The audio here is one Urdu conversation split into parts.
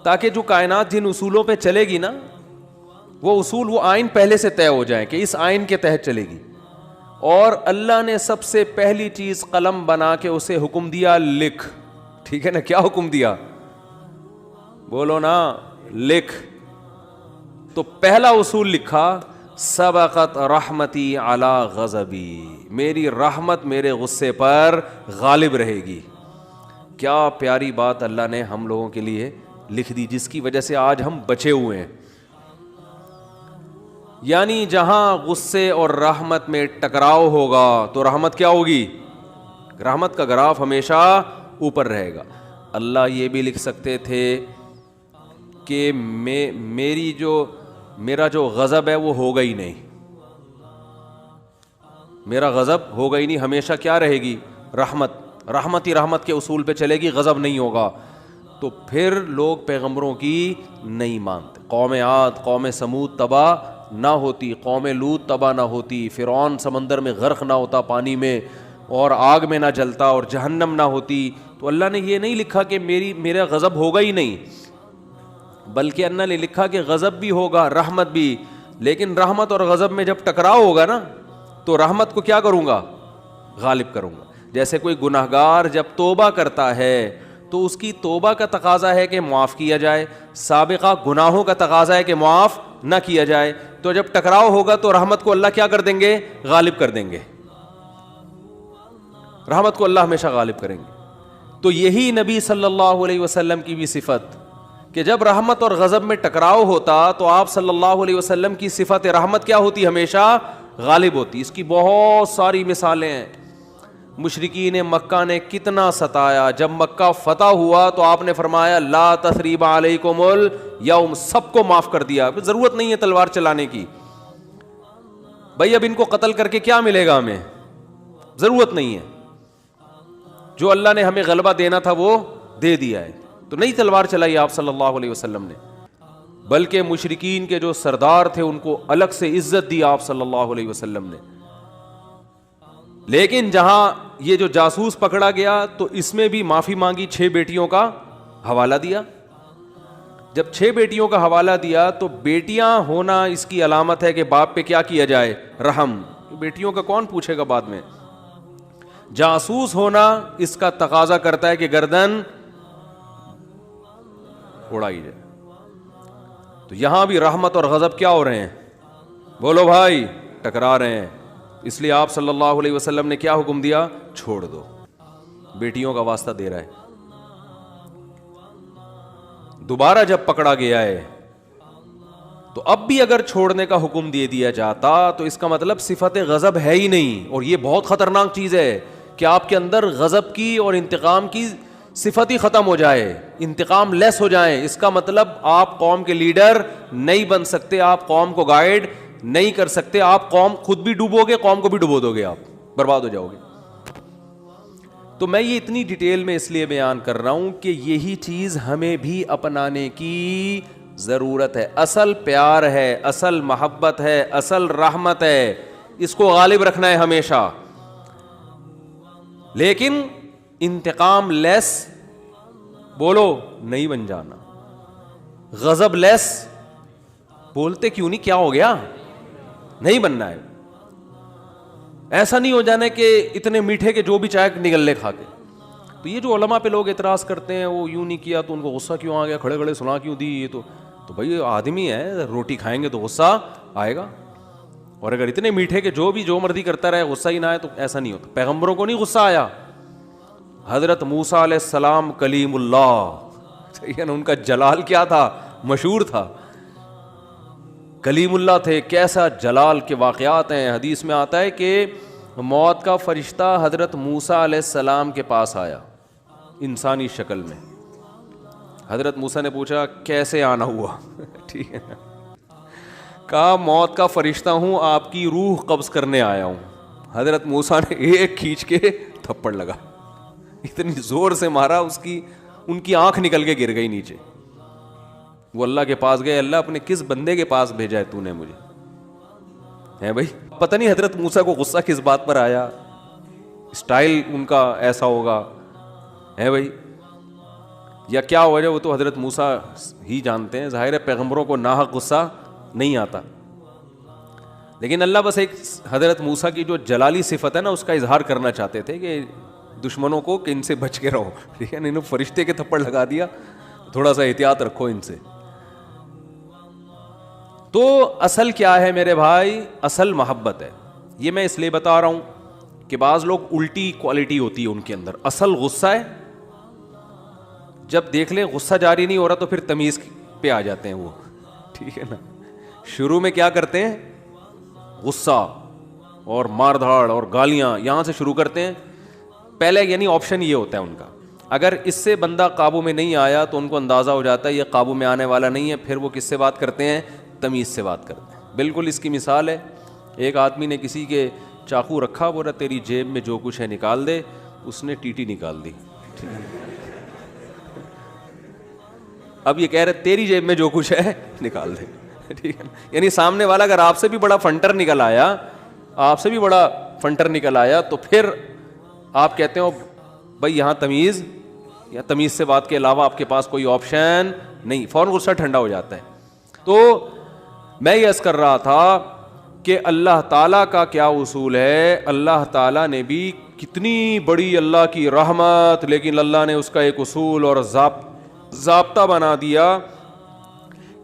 تاکہ جو کائنات جن اصولوں پہ چلے گی نا وہ اصول، وہ آئین پہلے سے طے ہو جائیں کہ اس آئین کے تحت چلے گی. اور اللہ نے سب سے پہلی چیز قلم بنا کے اسے حکم دیا لکھ. ٹھیک ہے نا؟ کیا حکم دیا؟ بولو نا، لکھ. تو پہلا اصول لکھا، سبقت رحمتی علی غضبی، میری رحمت میرے غصے پر غالب رہے گی. کیا پیاری بات اللہ نے ہم لوگوں کے لیے لکھ دی، جس کی وجہ سے آج ہم بچے ہوئے ہیں. یعنی جہاں غصے اور رحمت میں ٹکراؤ ہوگا تو رحمت کیا ہوگی؟ رحمت کا گراف ہمیشہ اوپر رہے گا. اللہ یہ بھی لکھ سکتے تھے کہ میرا جو غضب ہے وہ ہوگا ہی نہیں، میرا غضب ہوگا ہی نہیں، ہمیشہ کیا رہے گی؟ رحمت ہی رحمت کے اصول پہ چلے گی، غضب نہیں ہوگا. تو پھر لوگ پیغمبروں کی نہیں مانتے. قوم عاد، قوم سمود تباہ نہ ہوتی، قوم لوط تباہ نہ ہوتی، فرعون سمندر میں غرق نہ ہوتا پانی میں اور آگ میں نہ جلتا اور جہنم نہ ہوتی. تو اللہ نے یہ نہیں لکھا کہ میرا غضب ہوگا ہی نہیں، بلکہ اللہ نے لکھا کہ غضب بھی ہوگا، رحمت بھی. لیکن رحمت اور غضب میں جب ٹکراؤ ہوگا نا تو رحمت کو کیا کروں گا؟ غالب کروں گا. جیسے کوئی گناہگار جب توبہ کرتا ہے تو اس کی توبہ کا تقاضا ہے کہ معاف کیا جائے، سابقہ گناہوں کا تقاضا ہے کہ معاف نہ کیا جائے. تو جب ٹکراؤ ہوگا تو رحمت کو اللہ کیا کر دیں گے؟ غالب کر دیں گے. رحمت کو اللہ ہمیشہ غالب کریں گے. تو یہی نبی صلی اللہ علیہ وسلم کی بھی صفت کہ جب رحمت اور غضب میں ٹکراؤ ہوتا تو آپ صلی اللہ علیہ وسلم کی صفت رحمت کیا ہوتی؟ ہمیشہ غالب ہوتی. اس کی بہت ساری مثالیں ہیں. مشرکین مکہ نے کتنا ستایا، جب مکہ فتح ہوا تو آپ نے فرمایا لا تثریب علیکم اليوم، سب کو معاف کر دیا، ضرورت نہیں ہے تلوار چلانے کی. بھائی اب ان کو قتل کر کے کیا ملے گا ہمیں؟ ضرورت نہیں ہے. جو اللہ نے ہمیں غلبہ دینا تھا وہ دے دیا ہے. تو نہیں تلوار چلائی آپ صلی اللہ علیہ وسلم نے، بلکہ مشرکین کے جو سردار تھے ان کو الگ سے عزت دی آپ صلی اللہ علیہ وسلم نے. لیکن جہاں یہ جو جاسوس پکڑا گیا تو اس میں بھی معافی مانگی، 6 بیٹیوں کا حوالہ دیا. جب 6 بیٹیوں کا حوالہ دیا تو بیٹیاں ہونا اس کی علامت ہے کہ باپ پہ کیا کیا جائے؟ رحم. بیٹیوں کا کون پوچھے گا بعد میں؟ جاسوس ہونا اس کا تقاضا کرتا ہے کہ گردن اڑائی جائے. تو یہاں بھی رحمت اور غضب کیا ہو رہے ہیں؟ بولو بھائی، ٹکرا رہے ہیں. اس لیے آپ صلی اللہ علیہ وسلم نے کیا حکم دیا؟ چھوڑ دو. بیٹیوں کا واسطہ دے رہا ہے. دوبارہ جب پکڑا گیا ہے تو اب بھی اگر چھوڑنے کا حکم دے دیا جاتا تو اس کا مطلب صفت غضب ہے ہی نہیں. اور یہ بہت خطرناک چیز ہے کہ آپ کے اندر غضب کی اور انتقام کی صفت ہی ختم ہو جائے، انتقام لیس ہو جائیں. اس کا مطلب آپ قوم کے لیڈر نہیں بن سکتے، آپ قوم کو گائیڈ نہیں کر سکتے، آپ قوم خود بھی ڈوبو گے، قوم کو بھی ڈبو دو گے، آپ برباد ہو جاؤ گے. تو میں یہ اتنی ڈیٹیل میں اس لیے بیان کر رہا ہوں کہ یہی چیز ہمیں بھی اپنانے کی ضرورت ہے. اصل پیار ہے، اصل محبت ہے، اصل رحمت ہے، اس کو غالب رکھنا ہے ہمیشہ. لیکن انتقام لیس بولو نہیں بن جانا، غضب لیس بولتے کیوں نہیں، کیا ہو گیا؟ نہیں بننا ہے. ایسا نہیں ہو جانا کہ اتنے میٹھے کے جو بھی چائے نگل لے کھا کے. تو یہ جو علماء پہ لوگ اعتراض کرتے ہیں وہ یوں نہیں کیا تو ان کو غصہ کیوں آ گیا، کھڑے کھڑے سنا کیوں دی، یہ تو بھائی آدمی ہے، روٹی کھائیں گے تو غصہ آئے گا. اور اگر اتنے میٹھے کہ جو مرضی کرتا رہے غصہ ہی نہ آئے تو ایسا نہیں ہوتا. پیغمبروں کو نہیں غصہ آیا. حضرت موسیٰ علیہ السلام کلیم اللہ، صحیح ہے نا، ان کا جلال کیا تھا؟ مشہور تھا. کلیم اللہ تھے، کیسا جلال کے واقعات ہیں. حدیث میں آتا ہے کہ موت کا فرشتہ حضرت موسیٰ علیہ السلام کے پاس آیا انسانی شکل میں. حضرت موسیٰ نے پوچھا کیسے آنا ہوا؟ ٹھیک ہے، کہا موت کا فرشتہ ہوں، آپ کی روح قبض کرنے آیا ہوں. حضرت موسیٰ نے ایک کھینچ کے تھپڑ لگا، اتنی زور سے مارا ان کی آنکھ نکل کے گر گئی نیچے. وہ اللہ کے پاس گئے، اللہ اپنے کس بندے کے پاس بھیجا ہے تو نے مجھے؟ ہے بھائی، پتہ نہیں حضرت موسیٰ کو غصہ کس بات پر آیا، اسٹائل ان کا ایسا ہوگا. ہے بھائی، یا کیا وجہ وہ تو حضرت موسیٰ ہی جانتے ہیں. ظاہر ہے پیغمبروں کو ناحق غصہ نہیں آتا, لیکن اللہ بس ایک حضرت موسیٰ کی جو جلالی صفت ہے نا اس کا اظہار کرنا چاہتے تھے کہ دشمنوں کو کہ ان سے بچ کے رہو, ٹھیک ہے نا, انہوں فرشتے کے تھپڑ لگا دیا, تھوڑا سا احتیاط رکھو ان سے. تو اصل کیا ہے میرے بھائی؟ اصل محبت ہے. یہ میں اس لیے بتا رہا ہوں کہ بعض لوگ الٹی کوالٹی ہوتی ہے ان کے اندر. اصل غصہ ہے, جب دیکھ لیں غصہ جاری نہیں ہو رہا تو پھر تمیز پہ آ جاتے ہیں وہ, ٹھیک ہے نا. شروع میں کیا کرتے ہیں؟ غصہ اور مار دھاڑ اور گالیاں یہاں سے شروع کرتے ہیں پہلے, یعنی آپشن یہ ہوتا ہے ان کا. اگر اس سے بندہ قابو میں نہیں آیا تو ان کو اندازہ ہو جاتا ہے یہ قابو میں آنے والا نہیں ہے, پھر وہ کس سے بات کرتے ہیں؟ تمیز سے بات کرتے ہیں. بالکل اس کی مثال ہے, ایک آدمی نے کسی کے چاقو رکھا, بولا تیری جیب میں جو کچھ ہے نکال دے, اس نے ٹیٹی نکال دی. اب یہ کہہ رہے تیری جیب میں جو کچھ ہے نکال دے, ٹھیک ہے. یعنی سامنے والا اگر آپ سے بھی بڑا فنٹر نکل آیا, آپ سے بھی بڑا فنٹر نکل آیا, تو پھر آپ کہتے ہو بھائی یہاں تمیز, یا تمیز سے بات کے علاوہ آپ کے پاس کوئی آپشن نہیں, فوراً غصہ ٹھنڈا ہو جاتا ہے. تو میں یہ عرض کر رہا تھا کہ اللہ تعالیٰ کا کیا اصول ہے. اللہ تعالیٰ نے بھی کتنی بڑی اللہ کی رحمت, لیکن اللہ نے اس کا ایک اصول اور ضابطہ بنا دیا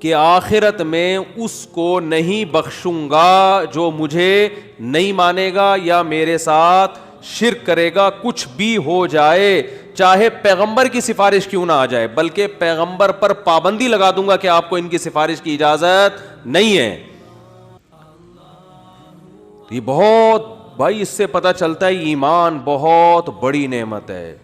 کہ آخرت میں اس کو نہیں بخشوں گا جو مجھے نہیں مانے گا یا میرے ساتھ شرک کرے گا, کچھ بھی ہو جائے, چاہے پیغمبر کی سفارش کیوں نہ آ جائے, بلکہ پیغمبر پر پابندی لگا دوں گا کہ آپ کو ان کی سفارش کی اجازت نہیں ہے. یہ بہت بھائی, اس سے پتہ چلتا ہے ایمان بہت بڑی نعمت ہے.